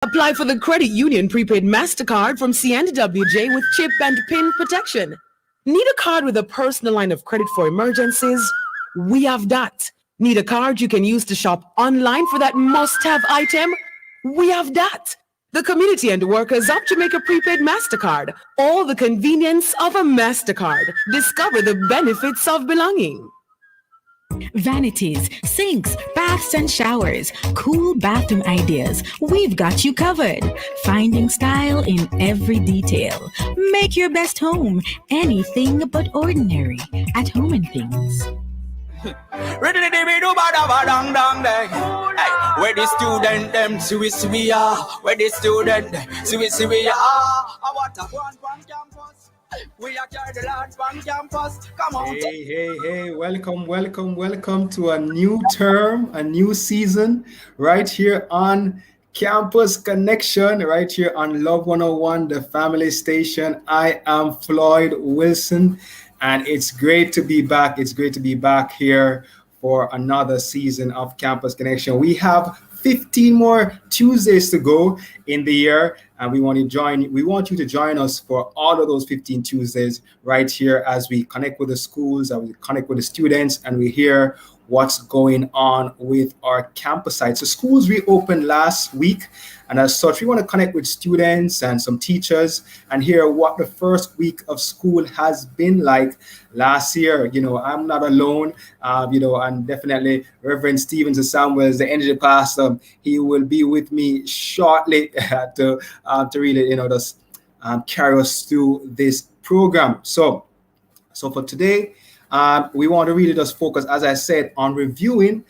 Apply for the Credit Union Prepaid MasterCard from CNWJ with chip and PIN protection. Need a card with a personal line of credit for emergencies? We have that. Need a card you can use to shop online for that must-have item? We have that. The Community and Workers of Jamaica Prepaid MasterCard. All the convenience of a MasterCard. Discover the benefits of belonging. Vanities, sinks, baths, and showers. Cool bathroom ideas. We've got you covered. Finding style in every detail. Make your best home anything but ordinary. At Home and Things. Where the student them we are. Where the student we are. I want to go on campus. We are the Lord from campus. Come on. Hey. Welcome to a new term, a new season, right here on Campus Connection, right here on Love 101, the family station. I am Floyd Wilson, and it's great to be back. It's great to be back here for another season of Campus Connection. We have 15 more Tuesdays to go in the year, and we want you to join us for all of those 15 Tuesdays right here as we connect with the schools, as we connect with the students, and we hear what's going on with our campus sites. So schools reopened last week, and as such, we want to connect with students and some teachers and hear what the first week of school has been like last year. I'm not alone, and definitely Reverend Stevens Samuels, the energy pastor, he will be with me shortly to really, just carry us through this program. So for today, we want to really just focus, as I said, on reviewing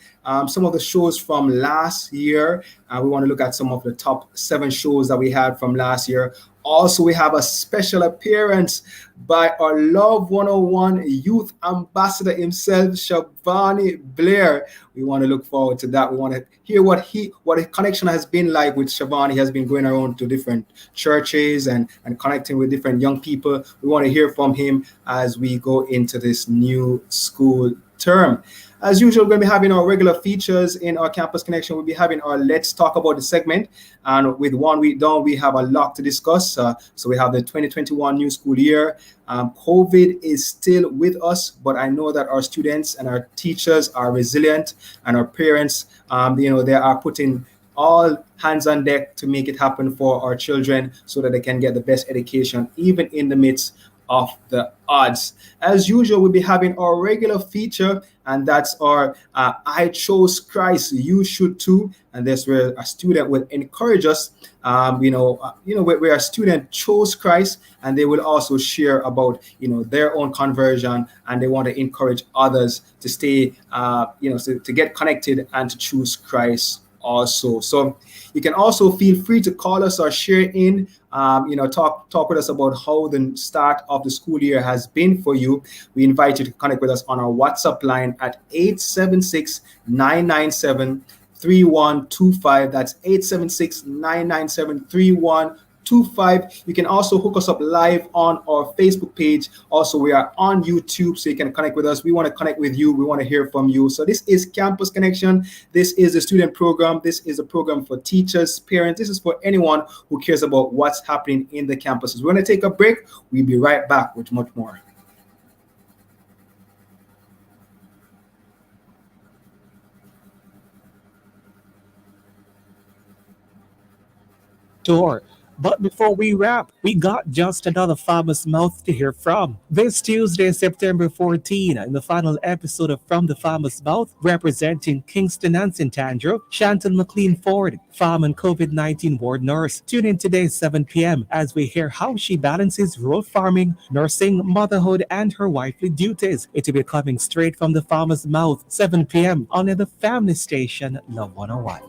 some of the shows from last year. We want to look at some of the top 7 shows that we had from last year. Also, we have a special appearance by our Love 101 youth ambassador himself, Chevauni Blair. We want to look forward to that. We want to hear what his connection has been like with Chevauni. He has been going around to different churches and connecting with different young people. We want to hear from him as we go into this new school term. As usual, we're going to be having our regular features in our Campus Connection. We'll be having our Let's Talk About the segment. And with 1 week done, we have a lot to discuss. So we have the 2021 new school year. COVID is still with us, but I know that our students and our teachers are resilient, and our parents, they are putting all hands on deck to make it happen for our children so that they can get the best education, even in the midst of the odds. As usual, we'll be having our regular feature, and that's our I Chose Christ, You Should Too. And that's where a student will encourage us, where a student chose Christ, and they will also share about, their own conversion, and they want to encourage others to stay, to get connected and to choose Christ also. So you can also feel free to call us or share in, talk with us about how the start of the school year has been for you. We invite you to connect with us on our WhatsApp line at 876-997-3125. That's 876-997-3125. You can also hook us up live on our Facebook page. Also, we are on YouTube, so you can connect with us. We want to connect with you. We want to hear from you. So this is Campus Connection. This is the student program. This is a program for teachers, parents. This is for anyone who cares about what's happening in the campuses. We're going to take a break. We'll be right back with much more. Sure. But before we wrap, we got just another famous mouth to hear from. This Tuesday, September 14, in the final episode of From the Farmer's Mouth, representing Kingston and St. Andrew, Chantal McLean Ford, farm and COVID-19 ward nurse. Tune in today, 7 p.m., as we hear how she balances rural farming, nursing, motherhood, and her wifely duties. It will be coming straight from the Farmer's Mouth, 7 p.m., on the family station, Love 101.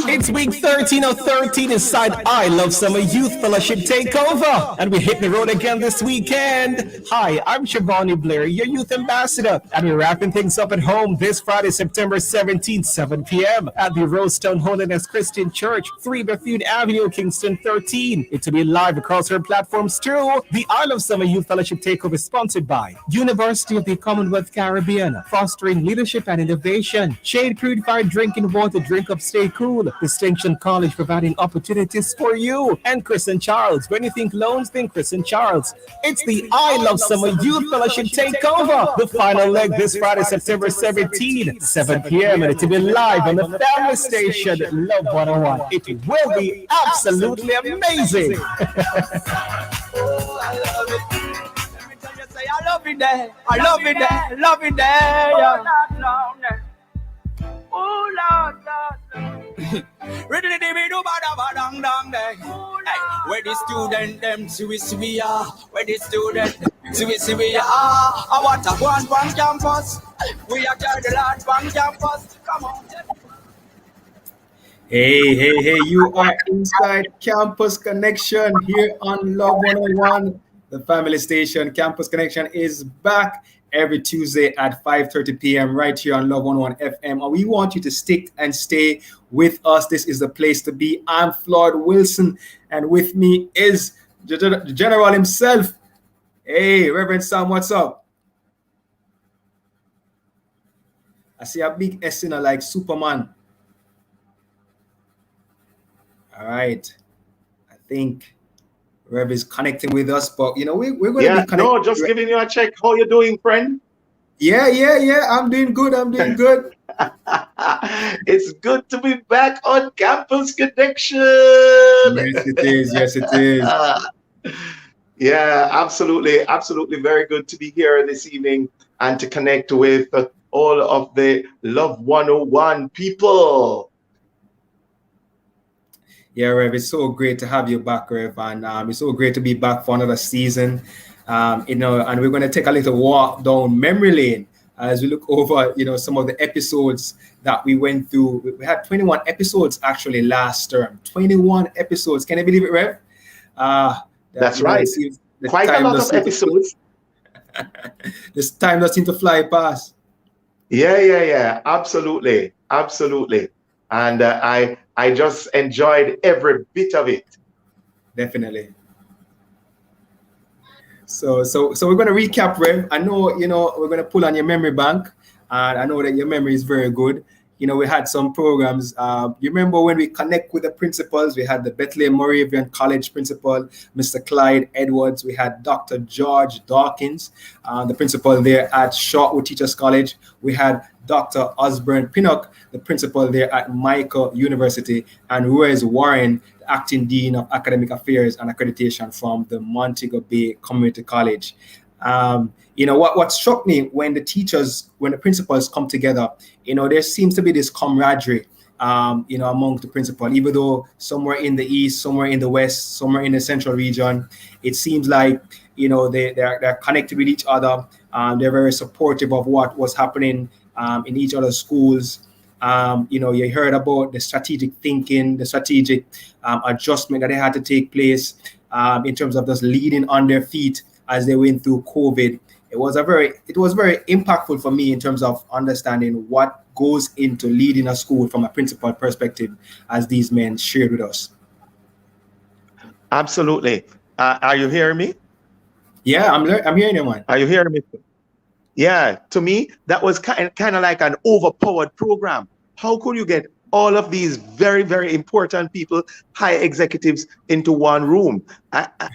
It's week 13 of 13 inside I Love Summer Youth Fellowship Takeover. And we hit the road again this weekend. Hi, I'm Chevauni, Blair, your youth ambassador. And we're wrapping things up at home this Friday, September 17th, 7 p.m. at the Rosetown Holiness Christian Church, 3 Bethune Avenue, Kingston 13. It's to be live across our platforms too. The I Love Summer Youth Fellowship Takeover is sponsored by University of the Commonwealth Caribbean, fostering leadership and innovation. Shade Purified Drinking Water, drink up, stay cool. Distinction College, providing opportunities for you. And Chris and Charles. When you think loans, think Chris and Charles. It's the I Love Summer Youth Fellowship Takeover. The final leg this Friday, September 17, 7 p.m. And it will be live on the family station, Love 101. It will be absolutely amazing. Oh, I love it. Let me tell you, say I love it there. I love it there. Love it there. Yeah. Oh, Lord, Lord. Ready to be do bada dang day. Where the student them we are. Where the student we are. I want to go on campus. We are the large one campus. Come on. Hey, you are inside Campus Connection here on Love 101, the family station. Campus Connection is back every Tuesday at 5:30 p.m. right here on Love 101 FM. And we want you to stick and stay with us. This is the place to be. I'm Floyd Wilson, and with me is the General himself. Hey, Reverend Sam, what's up? I see a big S in like Superman. All right. I think Rev is connecting with us, but we're going to be connecting. No, just giving you a check. How you doing, friend? Yeah. I'm doing good. It's good to be back on Campus Connection. Yes, it is. Yeah, absolutely. Very good to be here this evening and to connect with all of the Love 101 people. Yeah, Rev, it's so great to have you back, Rev, and it's so great to be back for another season. And we're going to take a little walk down memory lane as we look over, some of the episodes that we went through. We had 21 episodes actually last term. 21 episodes. Can you believe it, Rev? That's right. Quite a lot of episodes. This time does seem to fly past. Yeah. Absolutely. And I just enjoyed every bit of it. Definitely. So we're going to recap, Rev. I know, we're going to pull on your memory bank, and I know that your memory is very good. We had some programs. You remember when we connect with the principals? We had the Bethlehem Moravian College principal, Mr. Clyde Edwards. We had Dr. George Dawkins, the principal there at Shortwood Teachers College. We had Dr. Osborne Pinnock, the principal there at Micah University, and Royce Warren, the acting dean of academic affairs and accreditation from the Montego Bay Community College. What struck me when the principals come together, there seems to be this camaraderie, among the principal, even though somewhere in the east, somewhere in the west, somewhere in the central region, it seems like, they're connected with each other. They're very supportive of what was happening in each other's schools. You heard about the strategic thinking, the strategic adjustment that they had to take place in terms of just leading on their feet as they went through COVID. It was very impactful for me in terms of understanding what goes into leading a school from a principal perspective, as these men shared with us. Absolutely. Are you hearing me? Yeah, I'm hearing you, man. Are you hearing me? Yeah, to me, that was kind of like an overpowered program. How could you get all of these very, very important people, high executives, into one room?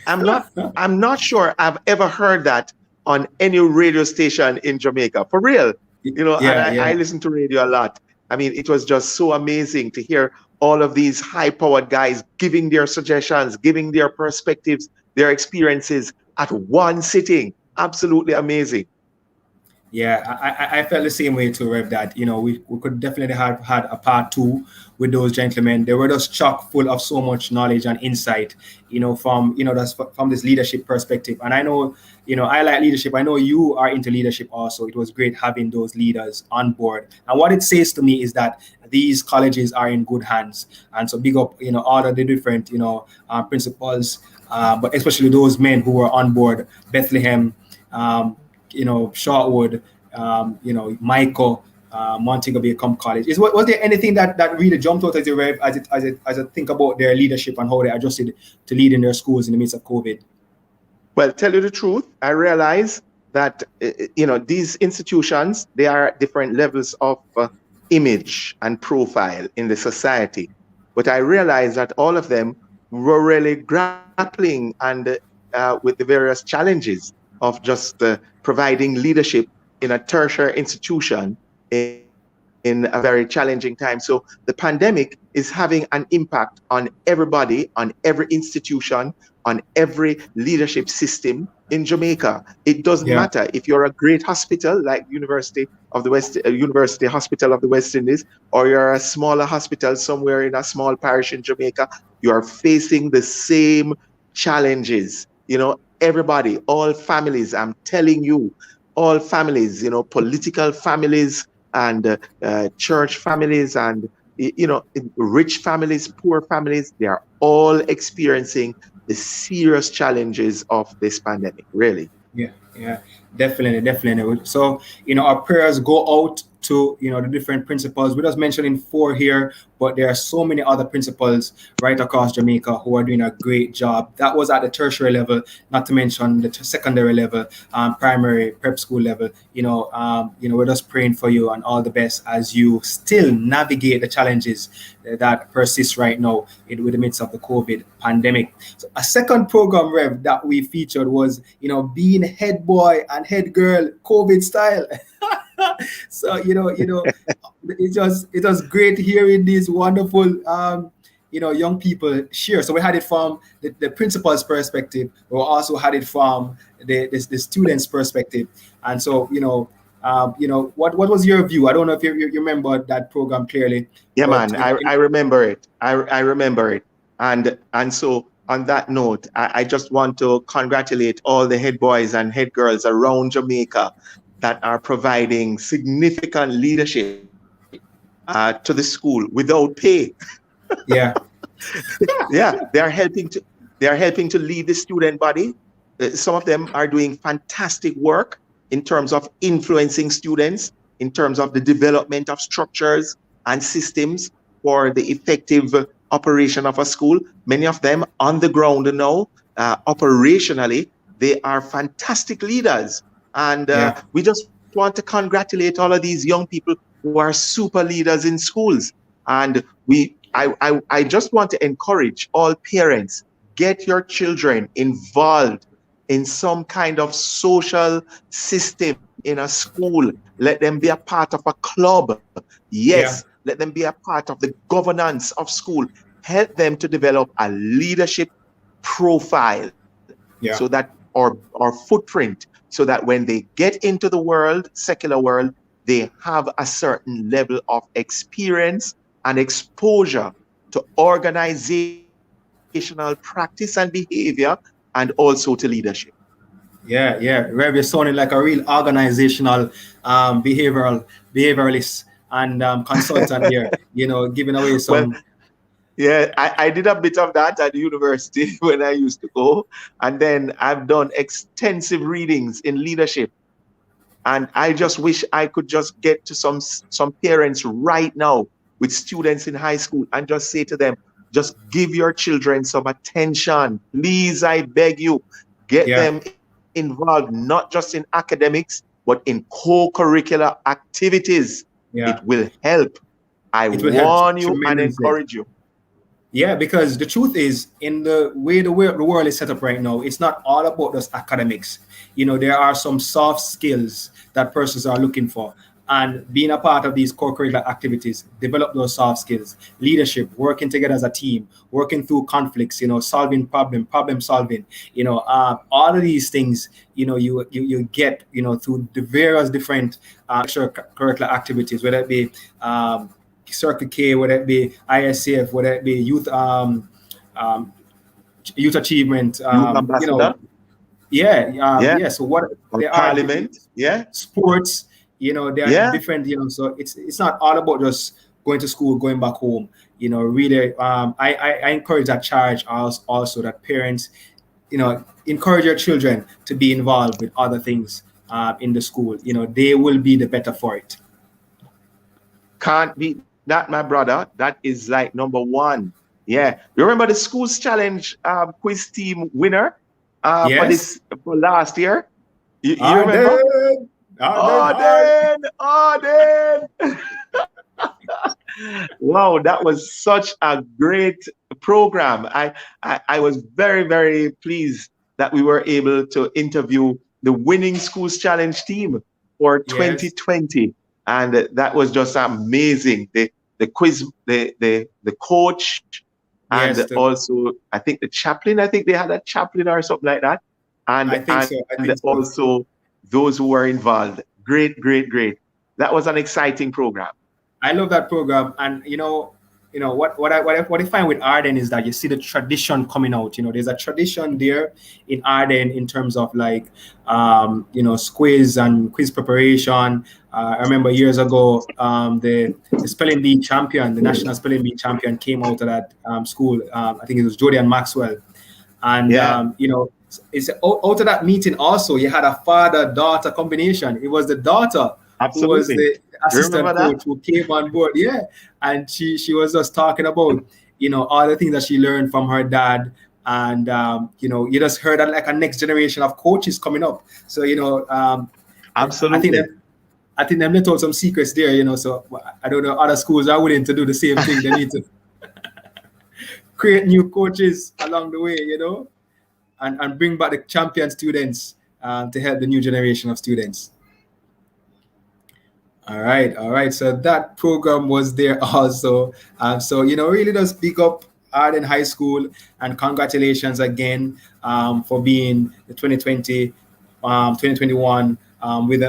I'm not sure I've ever heard that on any radio station in Jamaica, for real. I listen to radio a lot. I mean, it was just so amazing to hear all of these high-powered guys giving their suggestions, giving their perspectives, their experiences at one sitting. Absolutely amazing. Yeah, I felt the same way too, Rev, that, we could definitely have had a part two with those gentlemen. They were just chock full of so much knowledge and insight, that's from this leadership perspective. And I know, I like leadership. I know you are into leadership also. It was great having those leaders on board. And what it says to me is that these colleges are in good hands. And so big up, all of the different, principals, but especially those men who were on board, Bethlehem, Shortwood, Michael, Montego Bay Comp College. Was there anything that really jumped out as you read, as I think about their leadership and how they adjusted to lead in their schools in the midst of COVID? Well, tell you the truth, I realize that these institutions, they are at different levels of image and profile in the society, but I realize that all of them were really grappling and with the various challenges of just providing leadership in a tertiary institution in a very challenging time. So the pandemic is having an impact on everybody, on every institution, on every leadership system in Jamaica. It doesn't matter if you're a great hospital like University Hospital of the West Indies, or you're a smaller hospital somewhere in a small parish in Jamaica. You are facing the same challenges. Everybody, all families, I'm telling you, all families, political families and church families and, rich families, poor families, they are all experiencing the serious challenges of this pandemic, really. Yeah, definitely. So, our prayers go out to, the different principals. We're just mentioning 4 here, but there are so many other principals right across Jamaica who are doing a great job. That was at the tertiary level, not to mention the secondary level, primary, prep school level. We're just praying for you and all the best as you still navigate the challenges that persist right now with the midst of the COVID pandemic. So a second program, Rev, that we featured was, being head boy and head girl COVID style. So it was great hearing these wonderful young people share. So we had it from the principal's perspective. We also had it from the students' perspective. And so what was your view? I don't know if you remember that program clearly. Yeah, man, I remember it. I remember it. And so on that note, I just want to congratulate all the head boys and head girls around Jamaica that are providing significant leadership to the school without pay. Yeah. Yeah, they are helping to lead the student body. Some of them are doing fantastic work in terms of influencing students, in terms of the development of structures and systems for the effective operation of a school. Many of them on the ground now, operationally, they are fantastic leaders. And we just want to congratulate all of these young people who are super leaders in schools. And I just want to encourage all parents, get your children involved in some kind of social system in a school. Let them be a part of a club. Yes, let them be a part of the governance of school. Help them to develop a leadership profile so that or footprint, so that when they get into the world, secular world, they have a certain level of experience and exposure to organizational practice and behavior, and also to leadership. Yeah. Rev, you're sounding like a real organizational behavioralist and consultant here, giving away some... Well, yeah, I did a bit of that at the university when I used to go. And then I've done extensive readings in leadership. And I just wish I could just get to some parents right now with students in high school and just say to them, just give your children some attention. Please, I beg you, get them involved, not just in academics, but in co-curricular activities. It will help. I warn you and encourage you. Yeah, because the truth is, in the way the world is set up right now, it's not all about just academics. There are some soft skills that persons are looking for. And being a part of these co-curricular activities, develop those soft skills, leadership, working together as a team, working through conflicts, solving problem solving, all of these things, you get, through the various different curricular activities, whether it be Circle K, whether it be ISCF, whether it be youth achievement, Youth ambassador. So what or they parliament, sports, they are different, so it's not all about just going to school, going back home, really. I encourage that charge also that parents, encourage your children to be involved with other things in the school. They will be the better for it. Can't beat that, my brother. That is like number one. Yeah. You remember the schools challenge quiz team winner for last year? You remember? Arden. Wow, that was such a great program. I was very, very pleased that we were able to interview the winning schools challenge team for 2020. And that was just amazing. The quiz, the coach, and also I think the chaplain. I think they had a chaplain or something like that. And I think so. Also those who were involved. Great. That was an exciting program. I love that program, and what I find with Arden is that you see the tradition coming out. There's a tradition there in Arden in terms of like quiz and quiz preparation. I remember years ago, the spelling bee champion, the national spelling bee champion, came out of that school. I think it was Jody and Maxwell, and it's out of that meeting. Also, you had a father-daughter combination. It was the daughter who was the assistant coach who came on board. And she was just talking about all the things that she learned from her dad, and you just heard that like a next generation of coaches coming up. So absolutely, I think them let out some secrets there. So I don't know, other schools are willing to do the same thing. They need to create new coaches along the way, and bring back the champion students to help the new generation of students. All right. So that program was there also. Really just pick up Arden High School, and congratulations again for being the 2020, 2021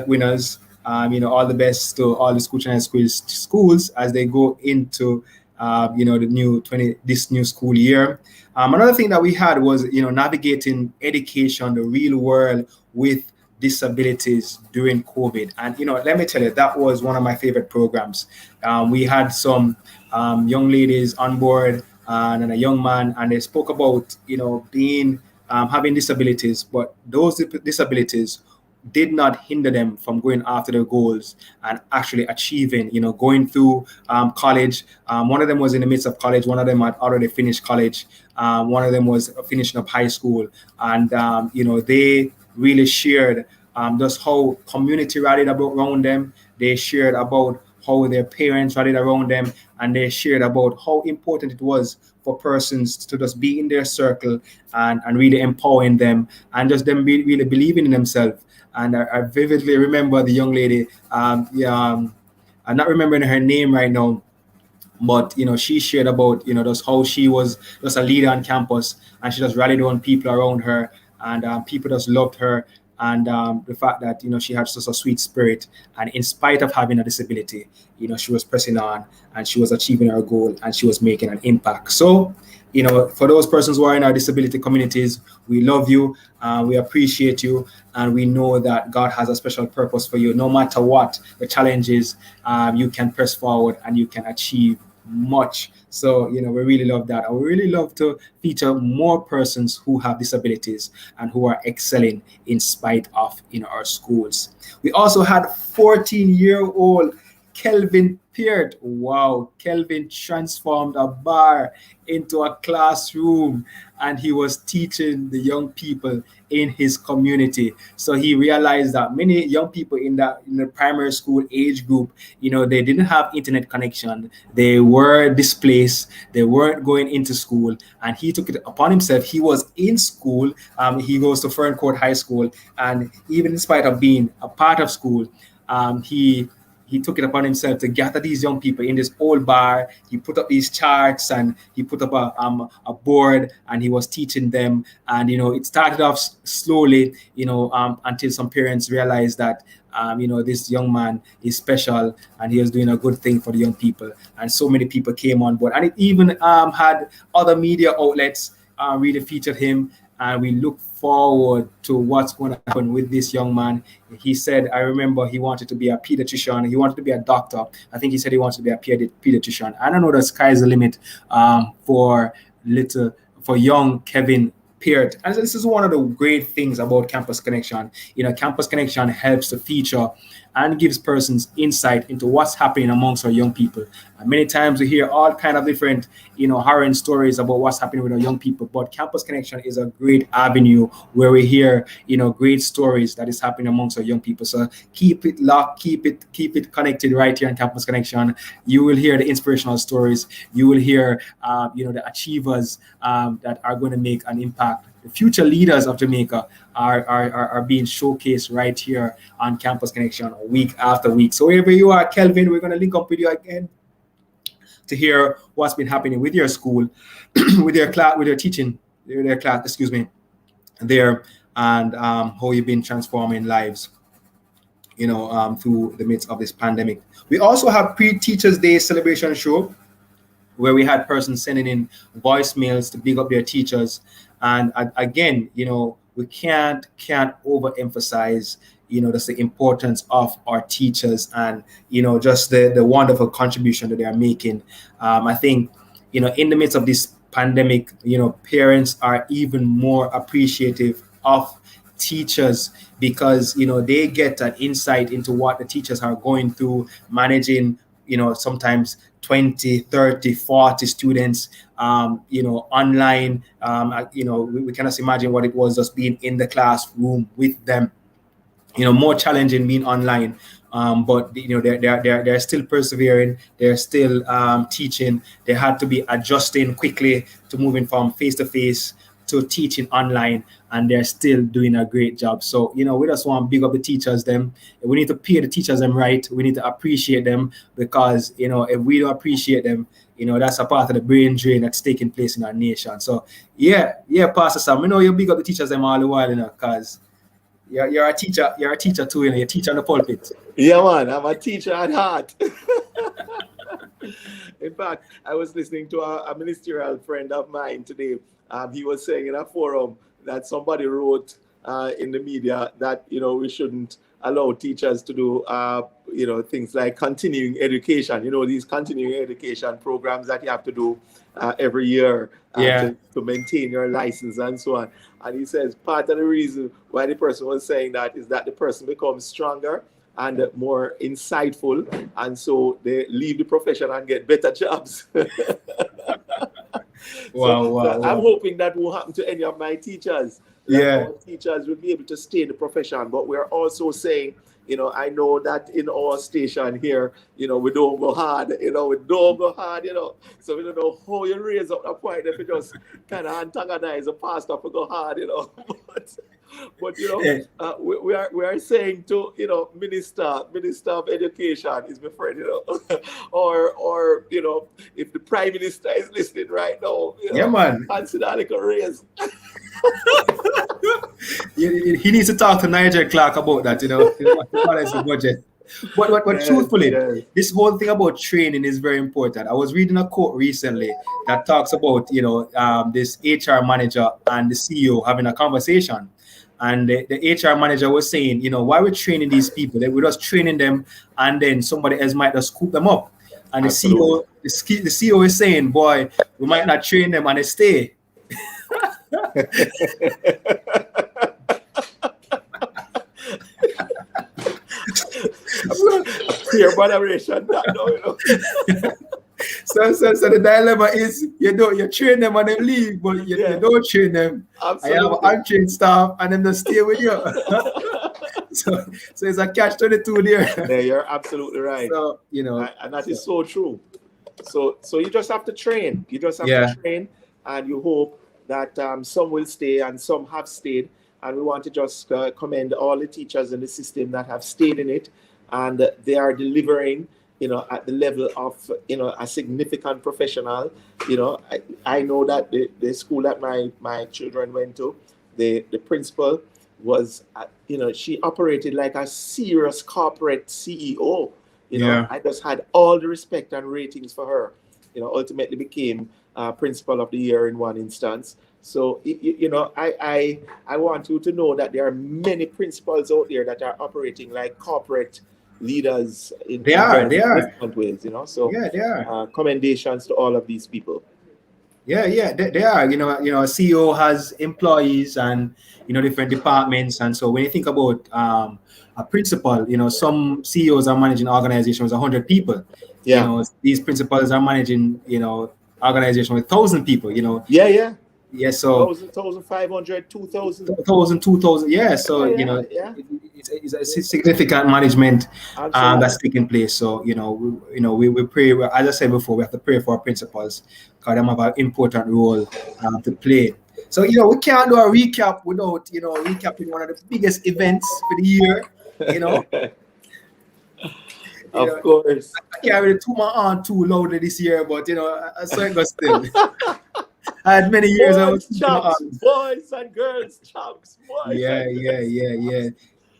winners. All the best to all the school challenge schools as they go into this new school year. Another thing that we had was navigating education, the real world with disabilities during COVID. And let me tell you, that was one of my favorite programs. We had some young ladies on board and a young man, and they spoke about being having disabilities, but those disabilities did not hinder them from going after their goals and actually achieving, going through college. One of them was in the midst of college. One of them had already finished college. One of them was finishing up high school. And, they really shared just how community rallied around them. They shared about how their parents rallied around them. And they shared about how important it was for persons to just be in their circle and really empowering them and just them really believing in themselves. And I vividly remember the young lady, I'm not remembering her name right now, but she shared about just how she was just a leader on campus, and she just rallied on people around her, and people just loved her, and the fact that she had such a sweet spirit, and in spite of having a disability, she was pressing on, and she was achieving her goal, and she was making an impact. So for those persons who are in our disability communities, we love you, we appreciate you, and we know that God has a special purpose for you. No matter what the challenges, you can press forward and you can achieve much. So, we really love that. And we really love to feature more persons who have disabilities and who are excelling in spite of our schools. We also had 14-year-old Kelvin Peart. Wow, Kelvin transformed a bar into a classroom, and he was teaching the young people in his community. So he realized that many young people in the primary school age group, they didn't have internet connection, they were displaced, they weren't going into school, and he took it upon himself. He was in school, he goes to Ferncourt High School, and even in spite of being a part of school, he he took it upon himself to gather these young people in this old bar. He put up these charts and he put up a board, and he was teaching them. And it started off slowly, until some parents realized that this young man is special and he was doing a good thing for the young people. And so many people came on board, and it even had other media outlets really featured him. And we look forward to what's going to happen with this young man. He said, I remember he wanted to be a pediatrician. He wanted to be a doctor. I think he said he wanted to be a pediatrician. I don't know, the sky's the limit for young Kevin Peart. And this is one of the great things about Campus Connection. Campus Connection helps to feature and gives persons insight into what's happening amongst our young people. And many times we hear all kind of different, harrowing stories about what's happening with our young people. But Campus Connection is a great avenue where we hear, great stories that is happening amongst our young people. So keep it locked, keep it connected right here on Campus Connection. You will hear the inspirational stories. You will hear, the achievers that are going to make an impact. The future leaders of Jamaica are being showcased right here on Campus Connection week after week. So wherever you are, Kelvin, we're going to link up with you again to hear what's been happening with your school, with your class, with your teaching, their class, there, and how you've been transforming lives, through the midst of this pandemic. We also have pre-Teachers Day celebration show, where we had persons sending in voicemails to big up their teachers. And again, we can't overemphasize, just the importance of our teachers and, just the wonderful contribution that they are making. I think, in the midst of this pandemic, parents are even more appreciative of teachers because, they get an insight into what the teachers are going through, managing, sometimes 20, 30, 40 students, online. We cannot imagine what it was just being in the classroom with them. More challenging being online. But they're still persevering. They're still teaching. They had to be adjusting quickly to moving from face to face to teaching online, and they're still doing a great job. So, we just want to big up the teachers them. We need to pay the teachers them right. We need to appreciate them because, if we don't appreciate them, that's a part of the brain drain that's taking place in our nation. So, yeah, Pastor Sam, you big up the teachers them all the while, because you're a teacher too, you're a teacher on the pulpit. Yeah, man, I'm a teacher at heart. In fact, I was listening to a ministerial friend of mine today. He was saying in a forum that somebody wrote in the media that, we shouldn't allow teachers to do, things like continuing education, these continuing education programs that you have to do every year to maintain your license and so on. And he says part of the reason why the person was saying that is that the person becomes stronger and more insightful, and so they leave the profession and get better jobs. Wow. I'm hoping that won't happen to any of my teachers. Our teachers will be able to stay in the profession, but we're also saying, I know that in our station here, we don't go hard, so we don't know how you raise up a point if you just kind of antagonize a pastor to go hard, but we are saying to minister of education is my friend, or if the prime minister is listening right now, man, consider a little raise. He needs to talk to Nigel Clark about that, the budget. But truthfully, this whole thing about training is very important. I was reading a quote recently that talks about, this HR manager and the CEO having a conversation. And the HR manager was saying, why we're training these people, that we're just training them and then somebody else might just scoop them up. And the CEO is saying, boy, we might not train them and they stay. Peer moderation. So the dilemma is you train them and they leave, but you don't train them. Absolutely. I have untrained staff and then they stay with you. so it's a catch-22 there. Yeah, you're absolutely right. So, and that is so true. So you just have to train. You just have to train, and you hope that some will stay and some have stayed. And we want to just commend all the teachers in the system that have stayed in it and they are delivering, at the level of, a significant professional. I know that the school that my children went to, the principal was, she operated like a serious corporate CEO. Yeah. I just had all the respect and ratings for her. Ultimately became principal of the year in one instance. So, I want you to know that there are many principals out there that are operating like corporate leaders in They are. different ways. So, Yeah, they are. commendations to all of these people. Yeah, they are. A CEO has employees and different departments, and so when you think about a principal, some CEOs are managing organizations with 100 people. Yeah. These principals are managing organization with 1,000 people. Yeah. So 1,500, 2,000. 2,000, 2,000. Yeah, so Yeah. it's a significant management Absolutely. that's taking place. So we pray. As I said before, we have to pray for our principals because they have an important role to play. So we can't do a recap without recapping one of the biggest events for the year. Of course. I can't really toot my aunt too loudly this year, but I saw it goes still. I had many years I was tooting my aunt. Boys and girls chops. Yeah.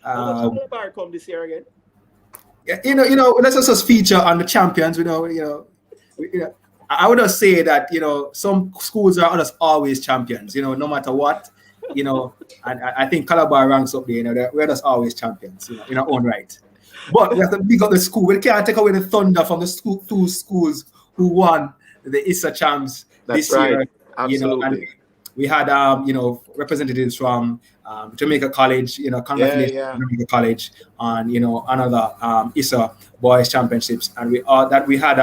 How much did the bar come this year again? Let's just feature on the champions. I would just say that some schools are just always champions. No matter what. And I think Calabar ranks up there. We're just always champions. In our own right. But we have to big up the school. We can't take away the thunder from the two schools who won the ISA champs this year. Absolutely. And we had representatives from Jamaica College, congratulations to Jamaica College on another ISA boys championships, and we had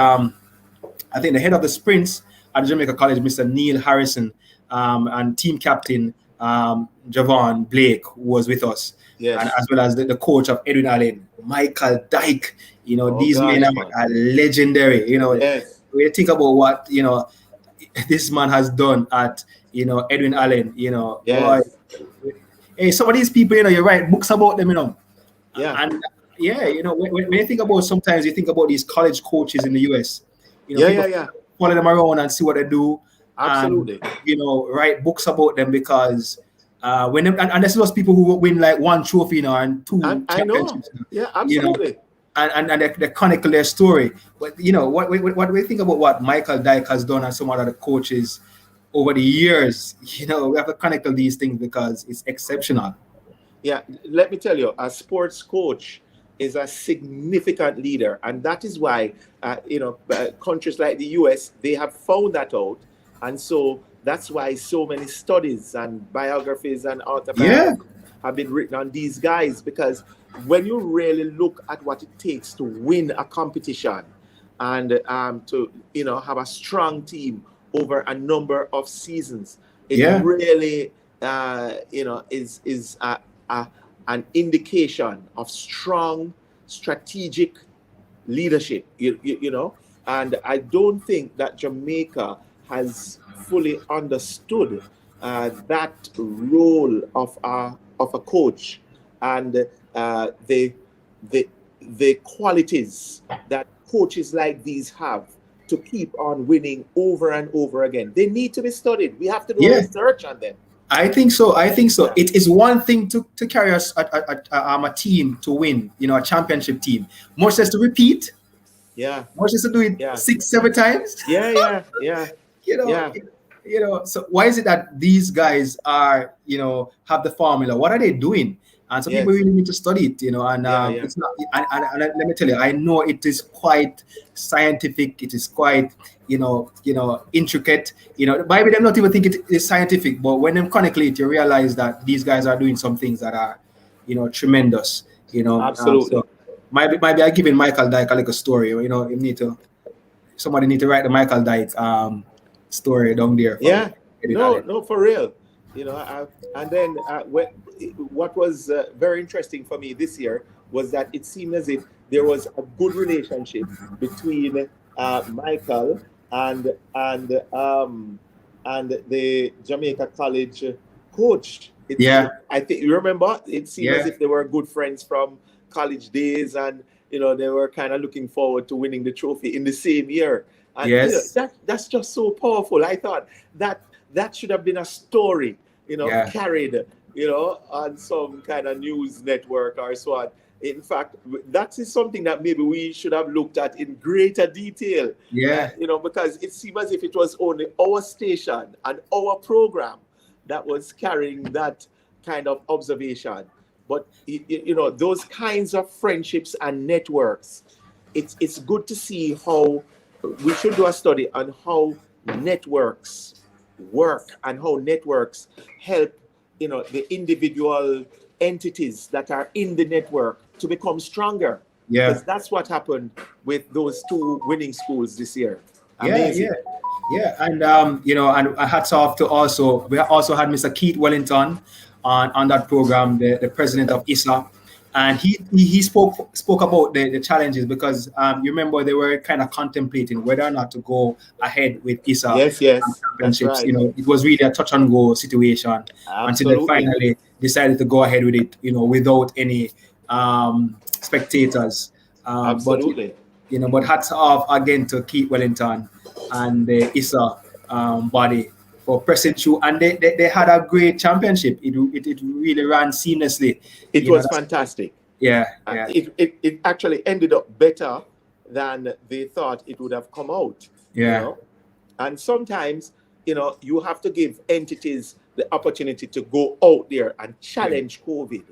I think the head of the sprints at Jamaica College, Mr. Neil Harrison, and team captain Chevauni Blake, who was with us, and as well as the coach of Edwin Allen, Michael Dyke. These men are legendary. When you think about what this man has done at Edwin Allen, boy, hey, some of these people, you write books about them, and when you think about, sometimes you think about these college coaches in the US, follow them around and see what they do. Absolutely. And, write books about them because when them, and this was people who win like one trophy and two championships. Yeah, absolutely. And they chronicle their story. But what we think about what Michael Dyke has done and some other coaches over the years, we have to chronicle these things because it's exceptional. Yeah, let me tell you, a sports coach is a significant leader, and that is why countries like the US, they have found that out, and so that's why so many studies and biographies and autobiographies have been written on these guys, because when you really look at what it takes to win a competition and to have a strong team over a number of seasons, it really is an indication of strong strategic leadership. And I don't think that Jamaica has fully understood that role of a coach and the qualities that coaches like these have to keep on winning over and over again. They need to be studied. We have to do research on them. I think so. It is one thing to carry us a team to win, a championship team. More says to repeat. Yeah. More says to do it 6-7 times. Yeah. So why is it that these guys are, have the formula? What are they doing? And some people really need to study it, and it's not. And let me tell you, I know it is quite scientific. It is quite, intricate. Maybe them not even think it is scientific, but when them chronicle it, you realize that these guys are doing some things that are, tremendous. Absolutely. So maybe I giving Michael Dyke a little story. Somebody need to write the Michael Dyke story down there. No, for real. And then what was very interesting for me this year was that it seemed as if there was a good relationship between Michael and the Jamaica College coach. I think you remember. It seemed as if they were good friends from college days, and they were kind of looking forward to winning the trophy in the same year. And Yes. that's just so powerful. I thought that should have been a story, Yeah. carried, on some kind of news network or so on. In fact, that is something that maybe we should have looked at in greater detail. Yeah. Because it seemed as if it was only our station and our program that was carrying that kind of observation. But those kinds of friendships and networks, it's good to see how we should do a study on how networks work and how networks help the individual entities that are in the network to become stronger. Yeah. Because that's what happened with those two winning schools this year. Yeah, Amazing. yeah. And and hats off to we also had Mr. Keith Wellington on that program, the president of ISA, and he spoke about the challenges, because you remember they were kind of contemplating whether or not to go ahead with ISA Yes, that's championships. right. It was really a touch and go situation until they Absolutely. finally decided to go ahead with it, without any spectators. Absolutely. But hats off again to Keith Wellington and the ISA body for pressing through, and they had a great championship. It really ran seamlessly. It was fantastic. Yeah. It actually ended up better than they thought it would have come out. Yeah. And sometimes, you have to give entities the opportunity to go out there and challenge COVID.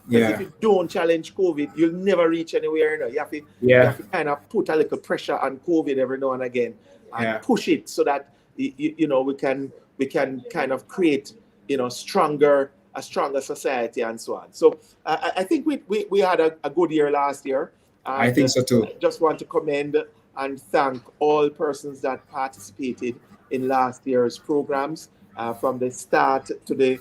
Because if you don't challenge COVID, you'll never reach anywhere. You have to kind of put a little pressure on COVID every now and again and push it so that we can kind of create a stronger society and so on. So I think we had a good year last year. I think so too. I just want to commend and thank all persons that participated in last year's programs, from the start to the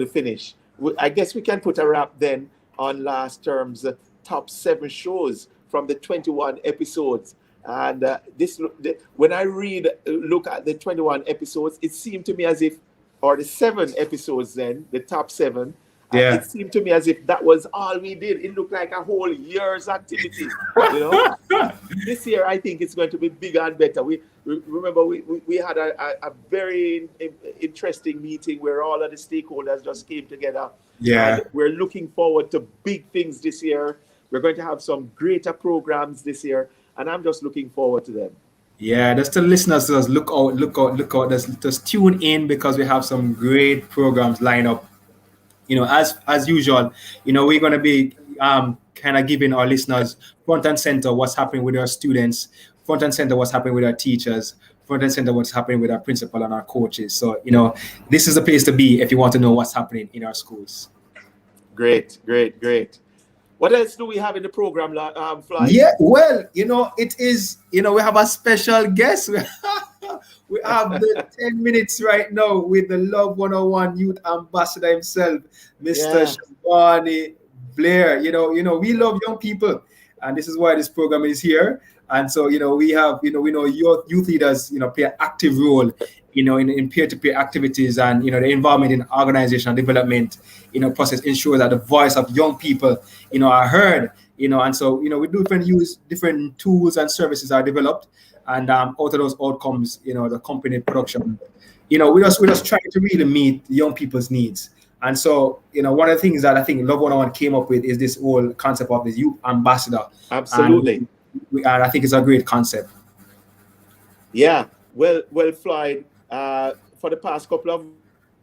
finish. I guess we can put a wrap then on last term's top 7 shows from the 21 episodes. And when I look at the 21 episodes, it seemed to me as if, or the 7 episodes then, the top 7, it seemed to me as if that was all we did. It looked like a whole year's activity. This year, I think it's going to be bigger and better. We had a very interesting meeting where all of the stakeholders just came together. Yeah. And we're looking forward to big things this year. We're going to have some greater programs this year, and I'm just looking forward to them. Yeah, just the listeners, just look out. Just tune in, because we have some great programs lined up. As usual, we're going to be kind of giving our listeners front and center what's happening with our students, front and center what's happening with our teachers, front and center what's happening with our principal and our coaches. So, this is the place to be if you want to know what's happening in our schools. Great. What else do we have in the program, Fly? Yeah, well, it is, we have a special guest. We have the 10 minutes right now with the Love 101 Youth Ambassador himself, Mr. Chevauni, Blair. We love young people, and this is why this program is here. And so, we have, we know youth leaders, play an active role, in peer-to-peer activities, and, the involvement in organizational development, process ensures that the voice of young people, are heard, and so, we different tools and services are developed, and out of those outcomes, the company production, we just trying to really meet young people's needs. And so, one of the things that I think Love 101 came up with is this whole concept of the youth ambassador. Absolutely. And I think it's a great concept. Yeah, well, Floyd, for the past couple of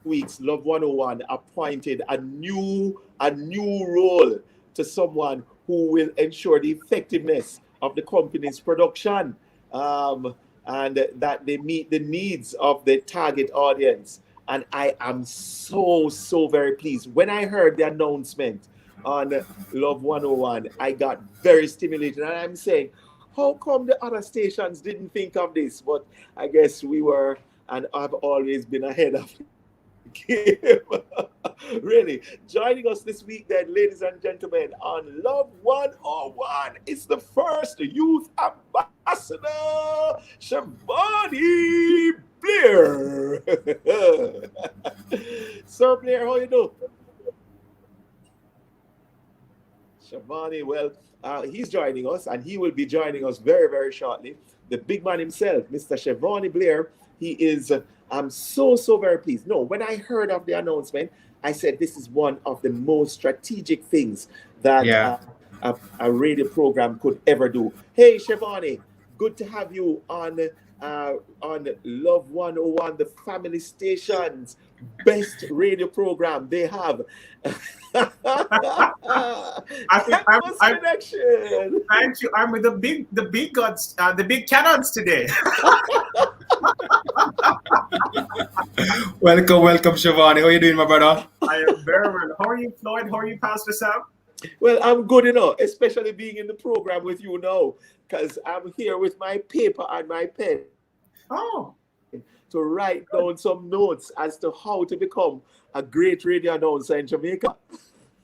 weeks, Love 101 appointed a new role to someone who will ensure the effectiveness of the company's production, and that they meet the needs of the target audience. And I am so very pleased. When I heard the announcement on Love 101, I got very stimulated, and I'm saying, how come the other stations didn't think of this? But I guess we were, and I've always been ahead of the game. Really. Joining us this week then, ladies and gentlemen, on Love 101, it's the first youth ambassador, Chevauni Blair. Sir Blair, how you doing? Chevauni, well, he's joining us, and he will be joining us very, very shortly. The big man himself, Mr. Chevauni Blair, he is, I'm so very pleased. No, when I heard of the announcement, I said this is one of the most strategic things that Yeah. a radio program could ever do. Hey, Chevauni, good to have you on Love 101, the family station's best radio program they have. I think I'm connection. thank you. I'm with the big guns, the big cannons today. Welcome, Chevauni. How are you doing, my brother? I am very well. How are you, Floyd? How are you, Pastor Sam? Well, I'm good enough, especially being in the program with you now, because I'm here with my paper and my pen. Oh, to write down some notes as to how to become a great radio announcer in Jamaica.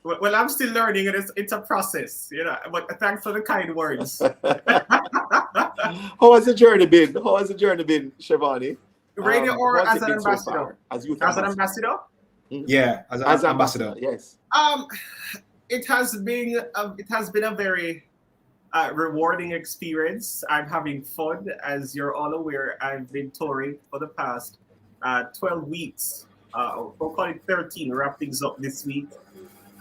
well, I'm still learning, and it's a process, you know. But thanks for the kind words. How has the journey been? How has the journey been, Chevauni? Radio or as an ambassador? So as youth as an ambassador? Yeah, as an ambassador. Yes. It has been a very rewarding experience. I'm having fun, as you're all aware. I've been touring for the past 12 weeks. We'll call it 13. Wrap things up this week,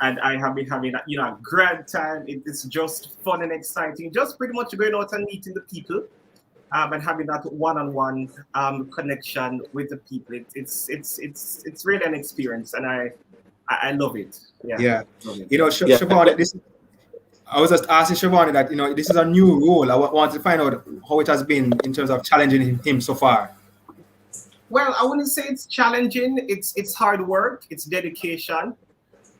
and I have been having a grand time. It's just fun and exciting. Just pretty much going out and meeting the people, and having that one-on-one connection with the people. It's really an experience, and I love it. Yeah. Love it. You know, Chevauni, I was just asking Chevauni that, you know, this is a new role. I want to find out how it has been in terms of challenging him so far. Well, I wouldn't say it's challenging. It's hard work. It's dedication.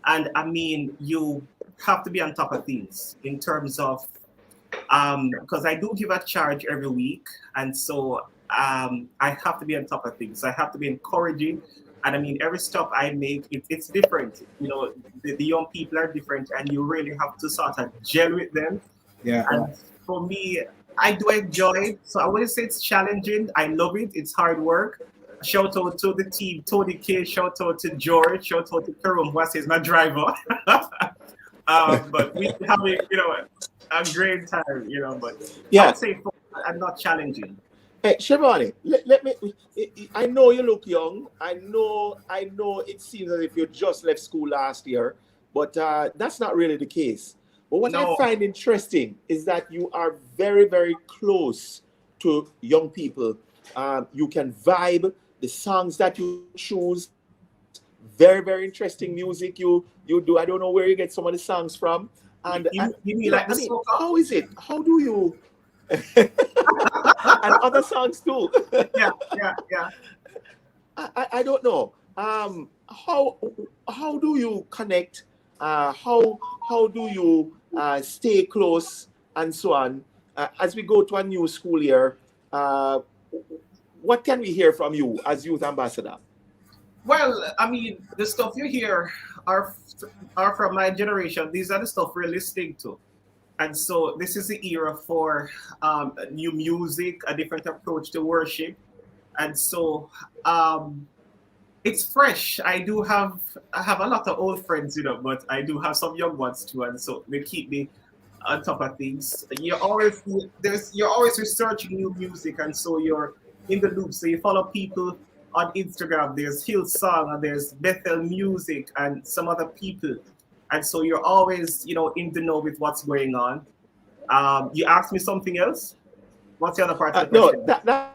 And I mean, you have to be on top of things in terms of, because I do give a charge every week. And so I have to be on top of things. I have to be encouraging. And I mean, every stop I make, it's different. You know, the young people are different, and you really have to sort of gel with them. Yeah. And for me, I do enjoy it. So I wouldn't say it's challenging. I love it. It's hard work. Shout out to the team, Tony K. Shout out to George. Shout out to Karum, who is my driver. But we having, a great time, But yeah, I would say I'm not challenging. Hey, Chevauni, let me. I know you look young. I know. It seems as if you just left school last year, but that's not really the case. But what I find interesting is that you are very, very close to young people. You can vibe. The songs that you choose, very, very interesting music you do. I don't know where you get some of the songs from. And how is it? How do you? And other songs too. Yeah. I don't know. How do you connect? How do you stay close and so on? As we go to a new school year, what can we hear from you as youth ambassador? Well, I mean, the stuff you hear are from my generation. These are the stuff we're listening to. And so this is the era for new music, a different approach to worship. And so it's fresh. I have a lot of old friends, but I do have some young ones too. And so they keep me on top of things. You're always researching new music, and so you're in the loop. So you follow people on Instagram. There's Hillsong, and there's Bethel Music, and some other people. And so you're always, in the know with what's going on. You asked me something else? What's the other part of the question? No,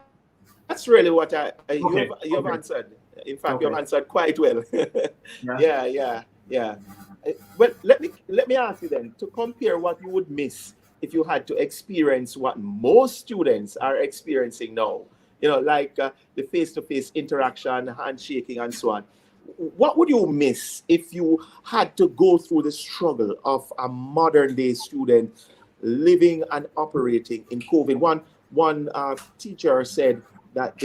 that's really what you've answered. In fact, you've answered quite well. Yeah. Well, let me ask you then, to compare what you would miss if you had to experience what most students are experiencing now, like the face-to-face interaction, handshaking, and so on. What would you miss if you had to go through the struggle of a modern day student living and operating in COVID? One teacher said that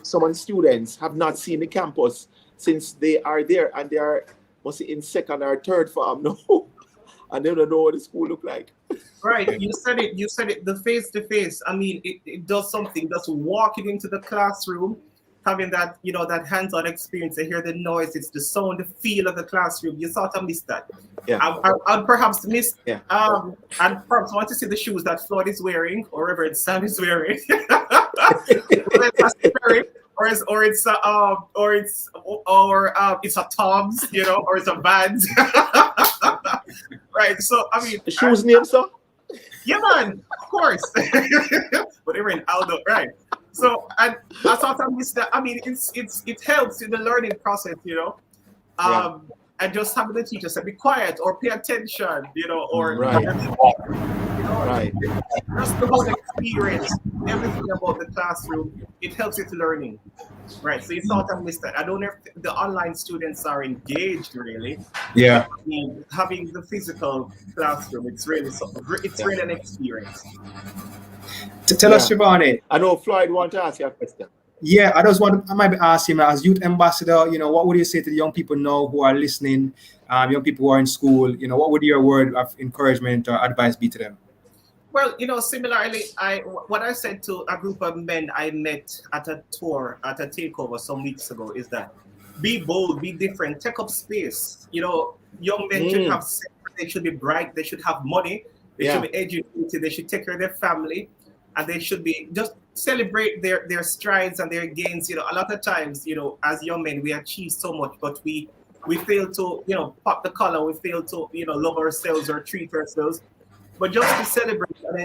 some students have not seen the campus since they are there, and they are mostly in second or third form now, and they don't know what the school look like. Right, you said it. The face to face. I mean, it does something. Just walking into the classroom, having that, that hands-on experience, to hear the noise, it's the sound, the feel of the classroom. You sort of miss that. Yeah. I'd perhaps miss, Yeah. and perhaps want to see the shoes that Floyd is wearing, or Reverend Sam is wearing. Or it's a Tom's, or it's a Vans. Right. So I mean, The shoes name, sir? yeah, man, of course. But they were in Aldo, right? So I thought I missed that. I mean, it helps in the learning process, and just having the teacher say, be quiet or pay attention, or Right. right. Just about the experience, everything about the classroom, it helps with learning. Right. So you thought I missed that. I don't know if the online students are engaged really. Yeah. I mean, having the physical classroom, it's really really an experience. Tell us, Chevauni. I know Floyd want to ask you a question. Yeah, I might be asking him as youth ambassador, what would you say to the young people now who are listening, young people who are in school, what would your word of encouragement or advice be to them? Well, similarly, what I said to a group of men I met at a tour, at a takeover some weeks ago, is that be bold, be different, take up space. Young men should have sex, they should be bright, they should have money, they should be educated, they should take care of their family, and they should be just celebrate their strides and their gains. A lot of times, as young men, we achieve so much, but we fail to, pop the collar, we fail to, love ourselves or treat ourselves. But just to celebrate and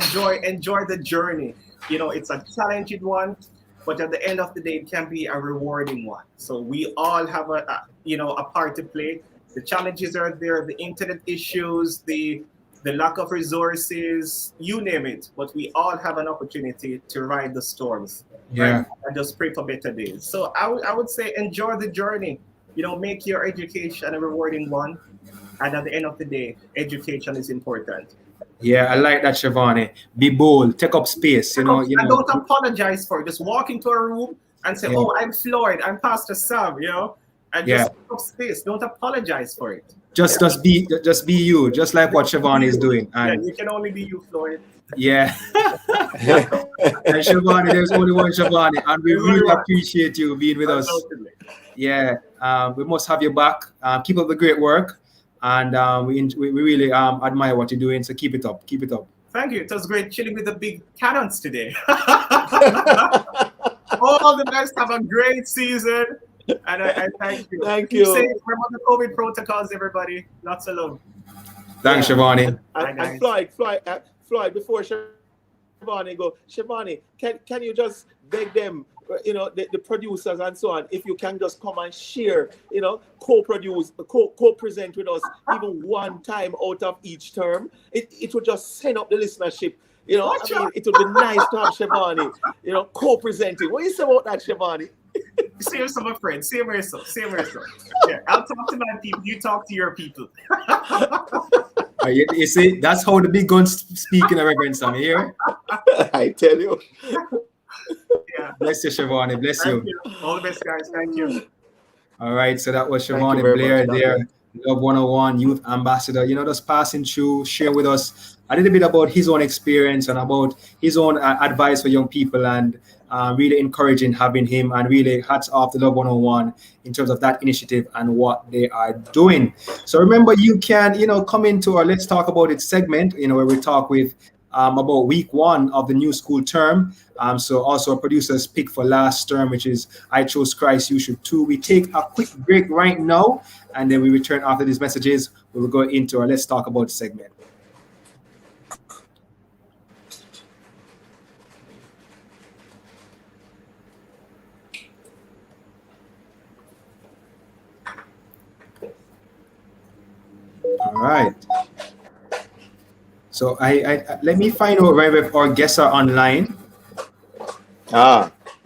enjoy the journey. It's a challenging one, but at the end of the day, it can be a rewarding one. So we all have a part to play. The challenges are there, the internet issues, the lack of resources, you name it. But we all have an opportunity to ride the storms. Yeah. Right? And just pray for better days. So I would say enjoy the journey. Make your education a rewarding one. And at the end of the day, education is important. Yeah, I like that, Chevauni. Be bold, take up space. And don't apologize for it. Just walk into a room and say, "Oh, I'm Floyd. I'm Pastor Sam." And just take up space. Don't apologize for it. Just be you, just like what Chevauni is doing. And you can only be you, Floyd. yeah. And Chevauni, there's only one Chevauni, and we really appreciate you being with us. Yeah, we must have you back. Keep up the great work. And we really admire what you're doing. So keep it up. Keep it up. Thank you. It was great chilling with the big cannons today. All the best. Have a great season. And I thank you. Thank you. Safe. Remember the COVID protocols, everybody. Lots of love. Thanks, Chevauni. And Floyd, before Chevauni go, Chevauni, can you just beg them, the producers and so on, if you can just come and share, co-produce, co-present with us even one time out of each term, it would just send up the listenership. It would be nice to have Chevauni, co-presenting. What do you say about that, Chevauni? See yourself, my friend. Same yourself. Yeah, I'll talk to my people. You talk to your people. You see, that's how the big guns speak in the Reverend Sam here. I tell you. Yeah. Bless you, Chevauni. Bless you. All the best, guys. Thank you. All right, so that was Chevauni Blair there, Love 101 Youth Ambassador. Just passing through, share with us a little bit about his own experience and about his own advice for young people, and really encouraging having him, and really hats off to Love 101 in terms of that initiative and what they are doing. So remember, you can, come into our Let's Talk About It segment, where we talk with about week one of the new school term. So also a producer's pick for last term, which is I Chose Christ, You Should Too. We take a quick break right now, and then we return after these messages. We will go into our Let's Talk About It segment. All right. So I let me find out if our guests are online.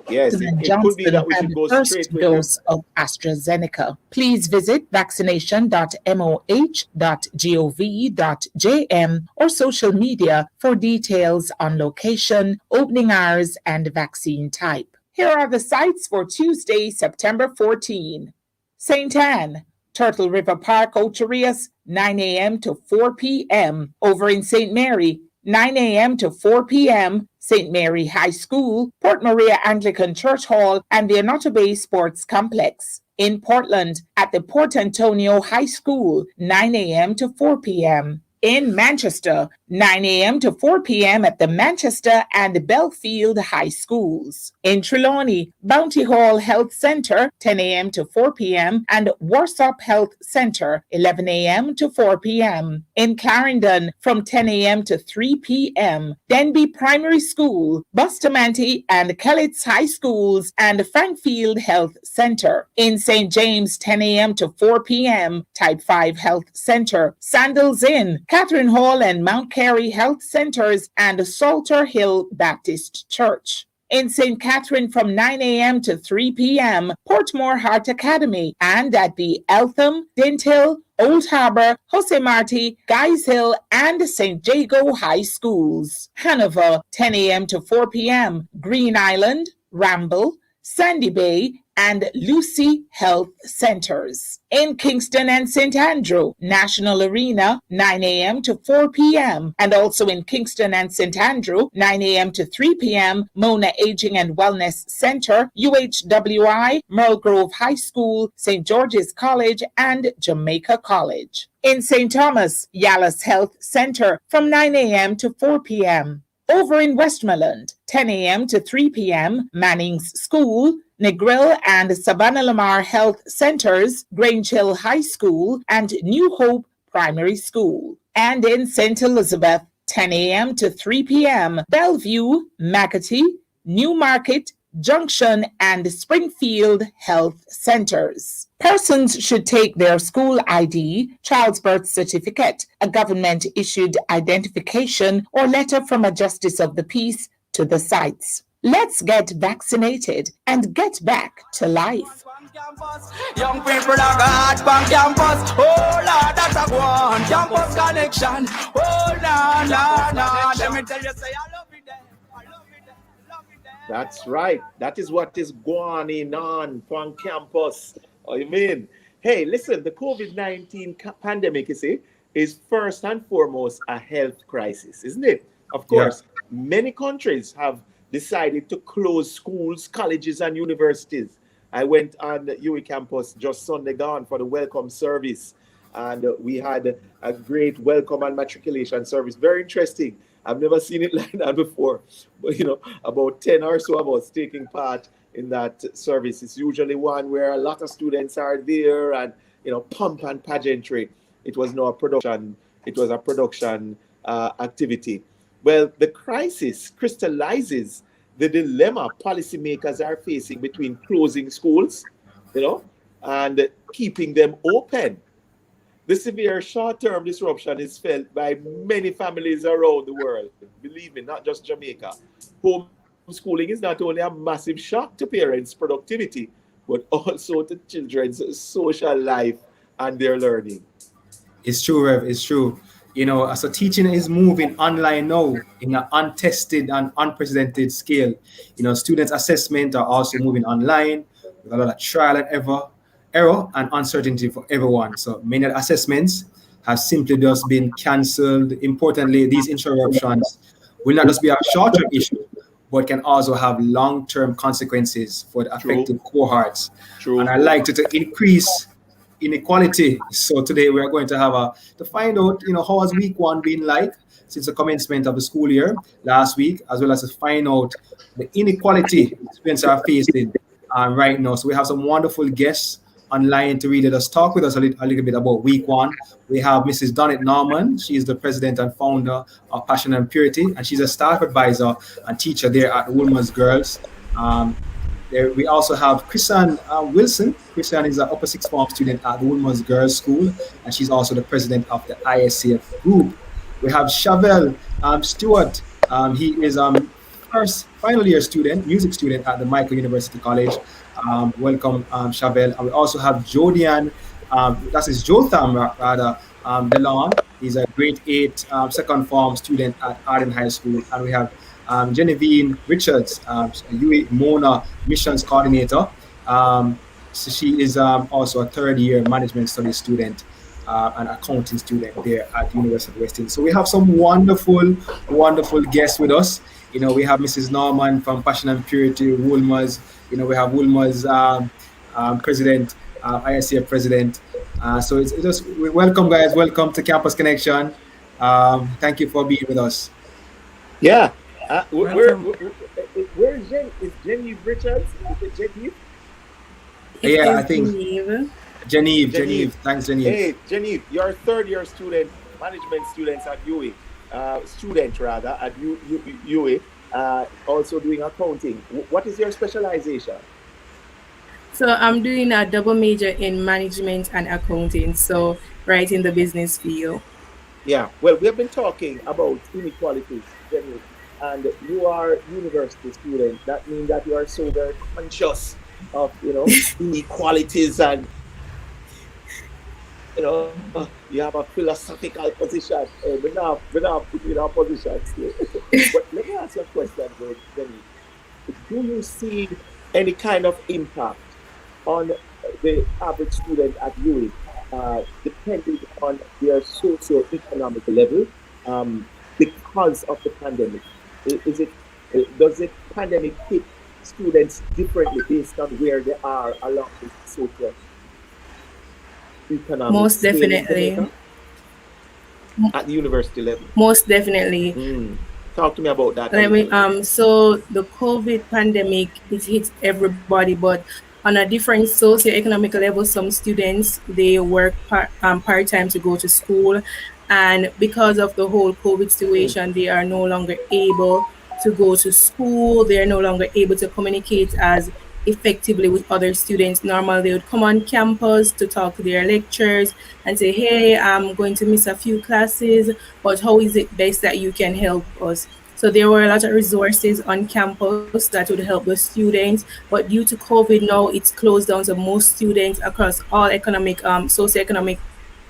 Yes, it could be that we should go straight with dose of AstraZeneca. Please visit vaccination.moh.gov.jm or social media for details on location, opening hours, and vaccine type. Here are the sites for Tuesday, September 14. St. Anne, Turtle River Park, Ocherias, 9 a.m. to 4 p.m. Over in St. Mary, 9 a.m. to 4 p.m., St. Mary High School, Port Maria Anglican Church Hall, and the Onoto Bay Sports Complex. In Portland, at the Port Antonio High School, 9 a.m. to 4 p.m. In Manchester, 9 a.m. to 4 p.m. at the Manchester and Belfield High Schools. In Trelawney, Bounty Hall Health Center, 10 a.m. to 4 p.m. and Warsop Health Center, 11 a.m. to 4 p.m. In Clarendon, from 10 a.m. to 3 p.m. Denby Primary School, Bustamante and Kellitts High Schools, and Frankfield Health Center. In St. James, 10 a.m. to 4 p.m. Type 5 Health Center. Sandals Inn, Catherine Hall and Mount Carey Health Centers, and Salter Hill Baptist Church. In St. Catherine from 9 a.m. to 3 p.m., Portmore Heart Academy, and at the Eltham, Dinthill, Old Harbour, Jose Marti, Guys Hill, and St. Jago High Schools. Hanover, 10 a.m. to 4 p.m., Green Island, Ramble, Sandy Bay, and Lucy Health Centers. In Kingston and St. Andrew, National Arena, 9 a.m. to 4 p.m. And also in Kingston and St. Andrew, 9 a.m. to 3 p.m., Mona Aging and Wellness Center, UHWI, Merle Grove High School, St. George's College, and Jamaica College. In St. Thomas, Yalis Health Center, from 9 a.m. to 4 p.m. Over in Westmoreland, 10 a.m. to 3 p.m., Manning's School, Negril and Savannah Lamar Health Centers, Grange Hill High School, and New Hope Primary School. And in St. Elizabeth, 10 a.m. to 3 p.m., Bellevue, Macatee, Newmarket, Junction, and Springfield Health Centers. Persons should take their school ID, child's birth certificate, a government-issued identification, or letter from a justice of the peace to the sites. Let's get vaccinated and get back to life. Young people are God on campus. Oh Lord, that's a one campus connection. Oh no. Let me tell you, say I love it there. I love it there. Love it there. That's right. That is what is going on campus. I mean, hey, listen, the COVID-19 pandemic, you see, is first and foremost a health crisis, isn't it? Of course, many countries have decided to close schools, colleges, and universities. I went on the UE campus just Sunday gone for the welcome service, and we had a great welcome and matriculation service. Very interesting. I've never seen it like that before. But, about 10 or so of us taking part in that service. It's usually one where a lot of students are there and, pomp and pageantry. It was not a production. It was a production activity. Well, the crisis crystallizes the dilemma policymakers are facing between closing schools, and keeping them open. The severe short-term disruption is felt by many families around the world. Believe me, not just Jamaica. Homeschooling is not only a massive shock to parents' productivity, but also to children's social life and their learning. It's true, Rev. It's true. So teaching is moving online now in an untested and unprecedented scale. Students' assessment are also moving online with a lot of trial and error and uncertainty for everyone. So many assessments have simply just been cancelled. Importantly, these interruptions will not just be a short-term issue, but can also have long-term consequences for the affected cohorts. True. And I like to increase inequality. So today we are going to have to find out, how has week one been like since the commencement of the school year last week, as well as to find out the inequality students are facing right now. So we have some wonderful guests online to really just talk with us a little bit about week one. We have Mrs. Donnet Norman. She is the president and founder of Passion and Purity, and she's a staff advisor and teacher there at the Woolman's Girls. We also have Christian Wilson. Christian is an upper sixth form student at the Woolman's Girls School, and she's also the president of the ISCF group. We have Chavelle Stewart. He is first final year student, music student at the Michael University College. Welcome, Chavelle. And we also have Jodian, that is Jotham rather, DeLon. He's a grade 8 second form student at Arden High School. And we have Genevieve Richards, UE Mona missions coordinator. So she is also a third year management studies student an accounting student there at University of West Indies. So we have some wonderful, wonderful guests with us. We have Mrs. Norman from Passion and Purity, Woolmer's. We have Woolmer's president, ISCF president. So it's just welcome, guys. Welcome to Campus Connection. Thank you for being with us. Yeah. Welcome. Where is Jen? Is Genevieve Richards? Is it Genevieve? Yeah, I think Genevieve. Thanks, Genevieve. Hey, Genevieve, you're a third-year student, management students at UA, student rather at UA, also doing accounting. What is your specialization? So I'm doing a double major in management and accounting, so right in the business field. Yeah, well, we have been talking about inequalities, Genevieve, and you are university student. That means that you are so very conscious of, inequalities, and you have a philosophical position. We're not putting in our positions here. But let me ask you a question, Jenny. Do you see any kind of impact on the average student at UA, depending on their socio-economic level, because of the pandemic? Does the pandemic hit students differently based on where they are along the socio-economic Most scale in definitely. Jamaica? At the university level? Most definitely. Talk to me about that. So the COVID pandemic, it hits everybody, but on a different socioeconomic level. Some students, they work part-time to go to school, and because of the whole COVID situation, they are no longer able to go to school. They are no longer able to communicate as effectively with other students. Normally, they would come on campus to talk to their lecturers and say, hey, I'm going to miss a few classes, but how is it best that you can help us? So there were a lot of resources on campus that would help the students, but due to COVID now, it's closed down. So most students across all socioeconomic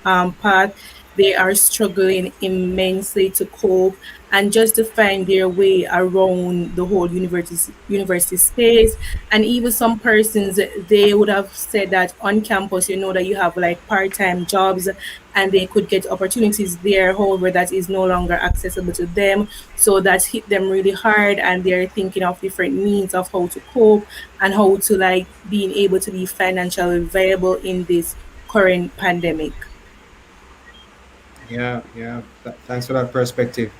path, they are struggling immensely to cope and just to find their way around the whole university space. And even some persons, they would have said that on campus, that you have like part-time jobs and they could get opportunities there. However, that is no longer accessible to them. So that hit them really hard, and they're thinking of different means of how to cope and how to being able to be financially viable in this current pandemic. Yeah. Thanks for that perspective.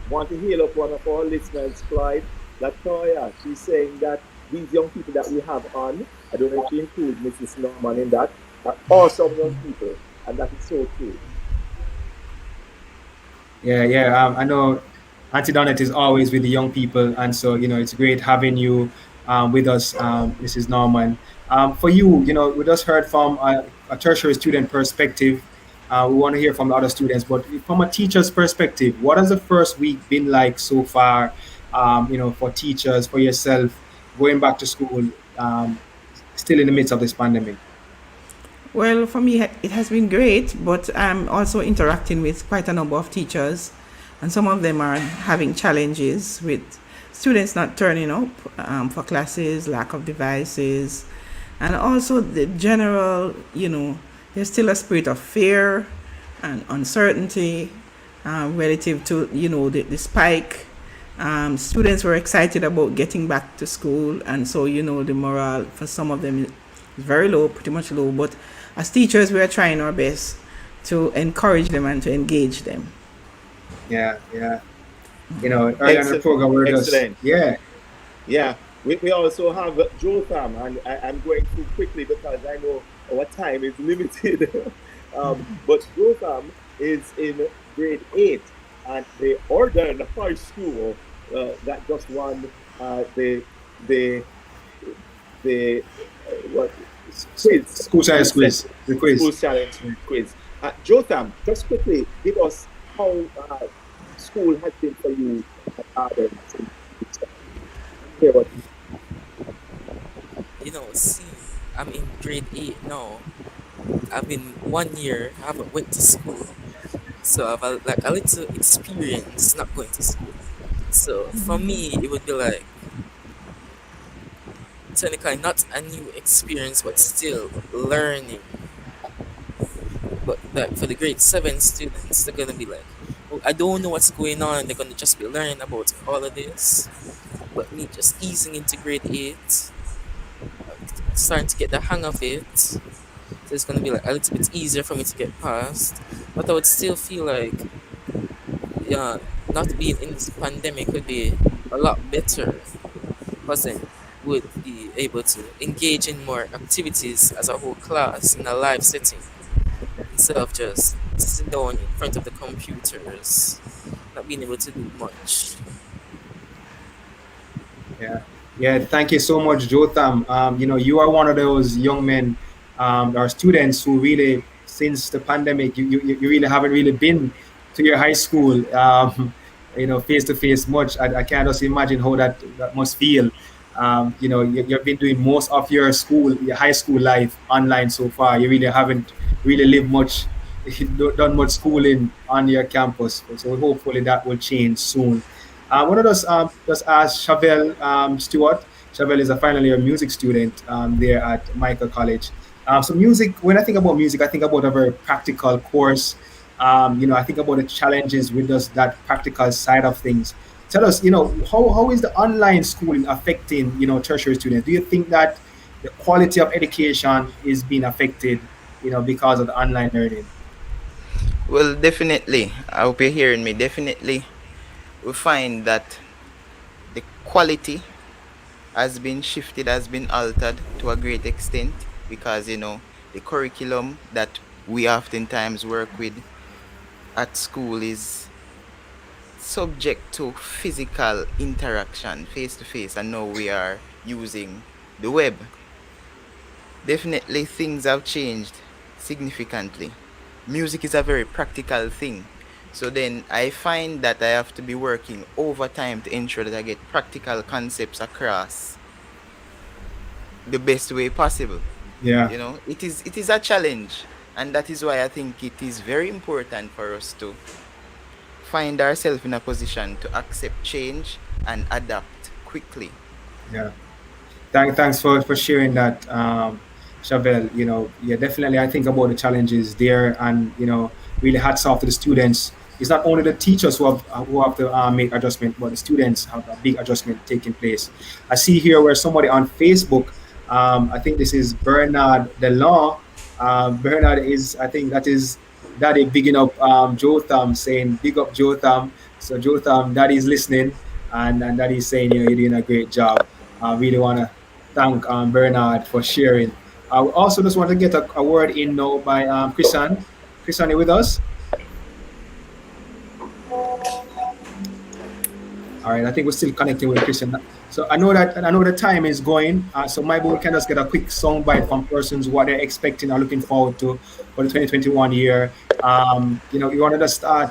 Want to heal up one of our listeners, Clyde, Latoya. She's saying that these young people that we have on, I don't know if she includes Mrs. Norman in that, are awesome young people, and that is so true. Yeah. I know Auntie Donette is always with the young people, and so it's great having you with us, Mrs. Norman. For you, we just heard from a tertiary student perspective. We want to hear from the other students, but from a teacher's perspective, what has the first week been like so far? For teachers, for yourself, going back to school, still in the midst of this pandemic. Well, for me, it has been great, but I'm also interacting with quite a number of teachers, and some of them are having challenges with students not turning up for classes, lack of devices, and also the general, there's still a spirit of fear and uncertainty relative to, the spike. Students were excited about getting back to school, and so, the morale for some of them is very low, pretty much low, but as teachers, we are trying our best to encourage them and to engage them. Yeah. Earlier in the program, we're just... Yeah. We also have Jotham, and I'm going too quickly because I know our time is limited. But Jotham is in grade 8 at the Orden High School that just won the quiz. School challenge quiz. The quiz. School challenge quiz. Jotham, just quickly give us how school has been for you at Orden. See, I'm in grade 8 now. I've been 1 year, I haven't went to school. So I've a little experience not going to school. So for me, it would be like technically not a new experience, but still learning. But like for the grade 7 students, they're gonna be like, oh, I don't know what's going on. They're gonna just be learning about all of this. But me just easing into grade 8, starting to get the hang of it. So it's gonna be like a little bit easier for me to get past. But I would still feel like, yeah, not being in this pandemic would be a lot better, because then would be able to engage in more activities as a whole class in a live setting instead of just sitting down in front of the computers, not being able to do much. Yeah, yeah. Thank you so much, Jotham. You are one of those young men, or students who really, since the pandemic, you really haven't really been to your high school, face to face much. I can't just imagine how that must feel. You've been doing most of your high school life online so far. You really haven't really lived much, done much schooling on your campus. So hopefully that will change soon. One of us just ask Chevelle Stewart. Chevelle is a final year music student there at Michael College. So music, when I think about music, I think about a very practical course. I think about the challenges with that practical side of things. Tell us, how is the online schooling affecting, tertiary students? Do you think that the quality of education is being affected, because of the online learning? Well, definitely. I hope you're hearing me. Definitely, we find that the quality has been shifted, has been altered to a great extent because, the curriculum that we oftentimes work with at school is subject to physical interaction face to face, and now we are using the web. Definitely, things have changed significantly. Music is a very practical thing. So then I find that I have to be working overtime to ensure that I get practical concepts across the best way possible. Yeah. It is a challenge, and that is why I think it is very important for us to find ourselves in a position to accept change and adapt quickly. Yeah. Thanks for sharing that, Chevelle. Yeah, definitely. I think about the challenges there, and really hats off to the students. It's not only the teachers who have to make adjustment, but the students have a big adjustment taking place. I see here where somebody on Facebook, I think this is Bernard Delon. Bernard is, I think that is Daddy bigging up Jotham, saying big up Jotham. So Jotham, Daddy's listening, and Daddy's saying you're doing a great job. I really want to thank Bernard for sharing. I also just want to get a word in now by Christian. Christian, you with us? All right, I think we're still connecting with Christian. So I know the time is going. So maybe we can just get a quick soundbite from persons what they're expecting or looking forward to for the 2021 year. You wanted to start,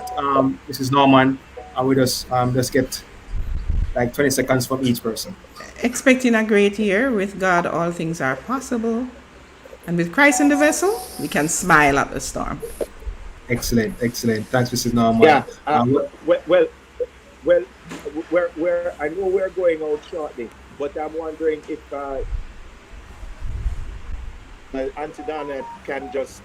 this is Norman, and we just get like 20 seconds from each person. Expecting a great year. With God, all things are possible. And with Christ in the vessel, we can smile at the storm. Excellent. Thanks, Mrs. Norman. Yeah. Well, I know we're going out shortly, but I'm wondering if Auntie Donna can just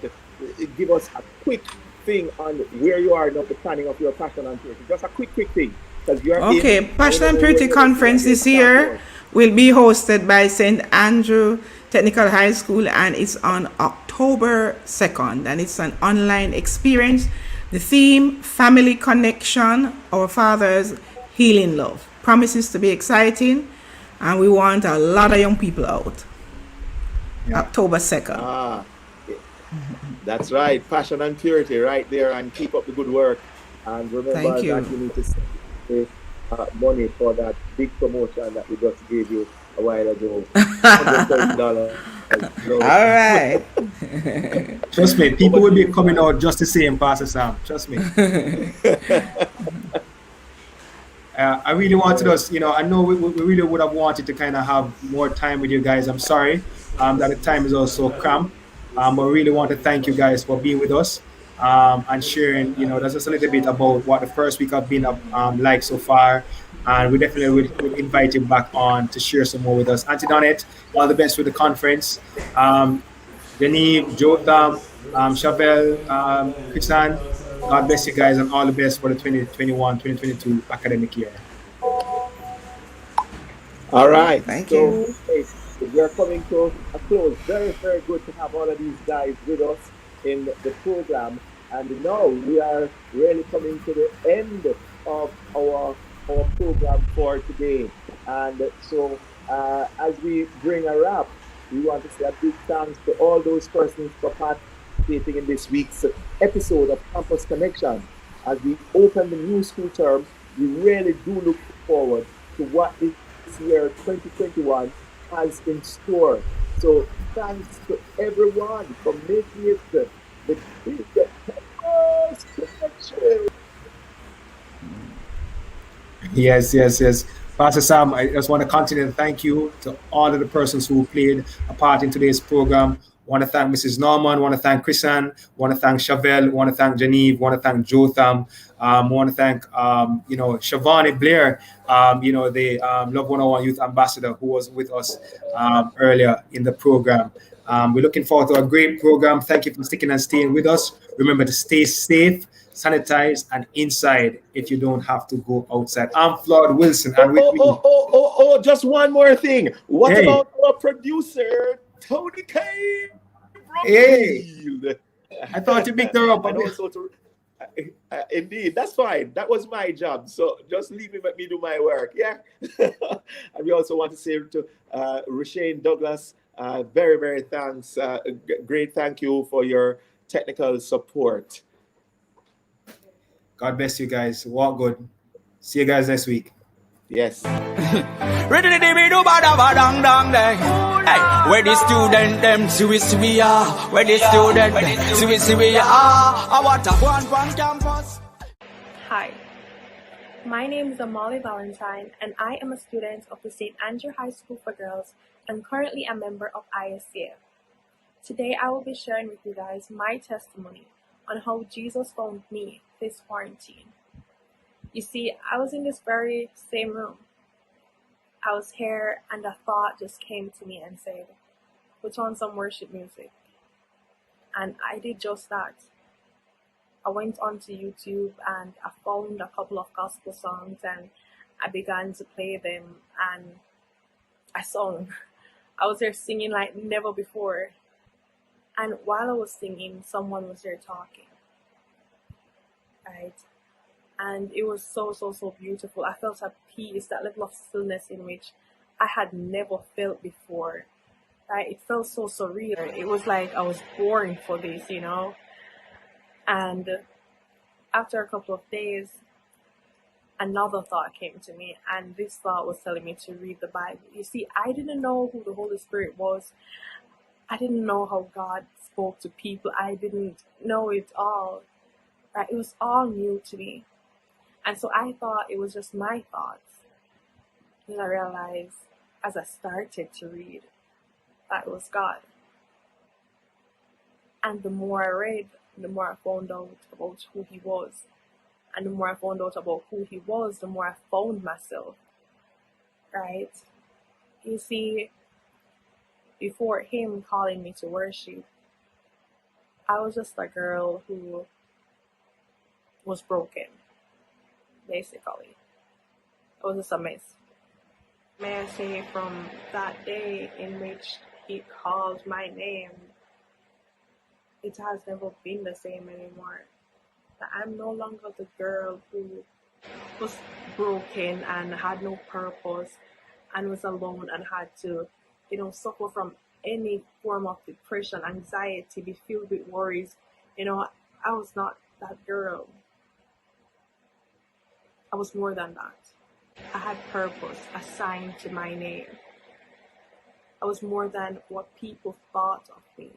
give us a quick thing on where you are now, the planning of your passion and purity. Just a quick thing. Okay, Passion and Purity Conference this year will be hosted by St. Andrew Technical High School, and it's on October 2nd, and it's an online experience. The theme, Family Connection, Our Father's Healing Love. Promises to be exciting, and we want a lot of young people out. Yeah. October 2nd. That's right. Passion and Purity right there, and keep up the good work. And remember that you need to save money for that big promotion that we just gave you a while ago. $130. All right. Trust me, people will be coming out just the same, Pastor Sam. Trust me. I really wanted us, I know we really would have wanted to kind of have more time with you guys. I'm sorry that the time is also cramped. But we really want to thank you guys for being with us. and sharing, that's just a little bit about what the first week have been like so far. And we definitely would invite you back on to share some more with us. Antoinette, all the best with the conference. Genevieve, Jotham, Chevelle, Chrisan, God bless you guys and all the best for the 2021-2022 academic year. All right. Thank So you. hey, we're coming to a close. Very, very good to have all of these guys with us in the program. And now we are really coming to the end of our program for today. And so as we bring a wrap, we want to say a big thanks to all those persons for participating in this week's episode of Campus Connection. As we open the new school term, we really do look forward to what this year 2021 has in store. So thanks to everyone for making it the big Campus Connection. Yes, yes, yes. Pastor Sam, I just want to continue to thank you to all of the persons who played a part in today's program. Want to thank Mrs. Norman, want to thank Chrisan, want to thank Chevelle, want to thank Genevieve, want to thank Jotham, want to thank Chevauni, Blair, the Love 101 Youth Ambassador who was with us earlier in the program. We're looking forward to a great program. Thank you for sticking and staying with us. Remember to stay safe, sanitize, and inside if you don't have to go outside. I'm Floyd Wilson, and with me, Just one more thing. What hey, about our producer, Tony K. hey, Brumfield? I thought you picked her up. And also to indeed, that's fine. That was my job. So just leave me, let me do my work. Yeah. And we also want to say to Rashane Douglas, very, very thanks. Great thank you for your technical support. God bless you guys. Walk good. See you guys next week. Yes. Ready to be do bada badang dang dang. Hey, where the student them Swiss we are. Where the student Swiss we are. I want to go on campus. Hi, my name is Amali Valentine, and I am a student of the St. Andrew High School for Girls and currently a member of ISCF. Today, I will be sharing with you guys my testimony on how Jesus found me this quarantine. You see, I was in this very same room. I was here, and a thought just came to me and said, put on some worship music. And I did just that. I went onto YouTube and I found a couple of gospel songs and I began to play them and I sung. I was there singing like never before. And while I was singing, someone was there talking. Right? And it was so, so, so beautiful. I felt at peace, that level of stillness in which I had never felt before. Right? It felt so surreal. It was like I was born for this, you know? And after a couple of days, another thought came to me, and this thought was telling me to read the Bible. You see, I didn't know who the Holy Spirit was. I didn't know how God spoke to people. I didn't know it all. Right? It was all new to me. And so I thought it was just my thoughts. Then I realized as I started to read that it was God. And the more I read, the more I found out about who He was. And the more I found out about who He was, the more I found myself. Right? You see, before Him calling me to worship, I was just a girl who was broken, basically. It was just a mess. May I say, from that day in which He called my name, it has never been the same anymore. I'm no longer the girl who was broken and had no purpose and was alone and had to, suffer from any form of depression, anxiety, be filled with worries. I was not that girl. I was more than that. I had purpose assigned to my name. I was more than what people thought of me.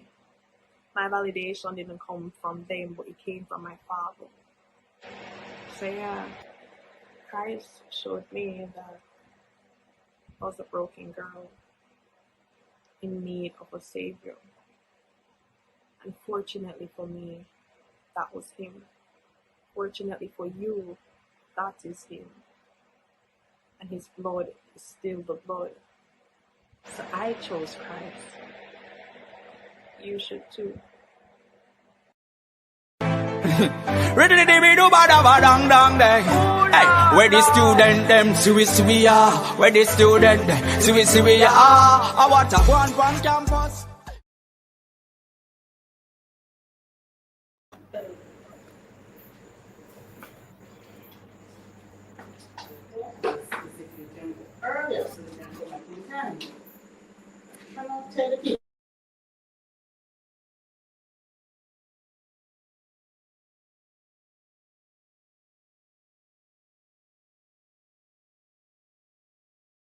My validation didn't come from them, but it came from my Father. So yeah, Christ showed me that I was a broken girl in need of a Savior. Unfortunately for me, that was him. Fortunately for you, that is him. And his blood is still the blood. So I chose Christ. You should too. Ready to be do bada badang dang day. Hey, where the student them Swiss we are. Where the student Swiss we are. I want to go on campus. Earlier, so we can go back in time.